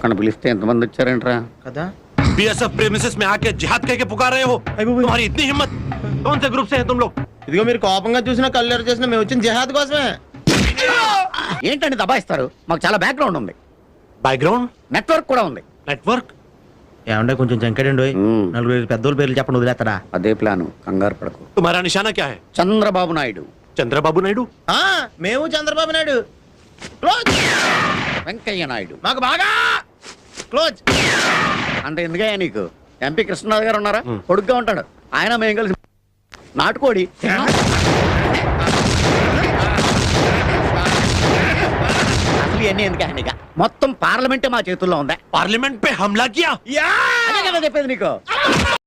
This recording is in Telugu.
ఒక్కడిని పిలిస్తే ఎంతమంది వచ్చారేంట్రా? కదా बीएसएफ प्रेमिसेस में आके जिहाद कह के पुकार रहे हो। तुम्हारी इतनी हिम्मत, कौन से ग्रुप से हैं तुम लोग? ఇదిగో మీరు కోపంగా చూసినా కల్లెరు చేసినా మేము వచ్చిన జిహాద్ కోసమే. ఏంటండి దబాయిస్తారు? మాకు చాలా బ్యాక్గ్రౌండ్ ఉంది, बैकग्राउंड నెట్వర్క్ కూడా ఉంది. नेटवर्क ఏమంటే కొంచెం జంకడండి. నలుగురు పెద్దోళ్ళ పేర్లు చెప్పండి వదిలేస్తారా? అదే ప్లాను, కంగారు పడకు. तुम्हारा निशाना क्या है? చంద్రబాబు నాయుడు, चंद्रबाबू नायडू। మేము చంద్రబాబు నాయుడు. క్లోజ్. వెంకయ్య నాయుడు. మాకు బాగా క్లోజ్. అంటే ఎందుకయ్యా నీకు? ఎంపీ కృష్ణరాజు గారు ఉన్నారా, కొడుగ్గా ఉంటాడు. ఆయన మేము కలిసి నాటుకోడి. అసలు ఇవన్నీ ఎందుకయ్యా నీకు? మొత్తం పార్లమెంటే మా చేతుల్లో ఉందా? पार्लियामेंट पे हमला किया। అదే కదా చెప్పేది నీకు.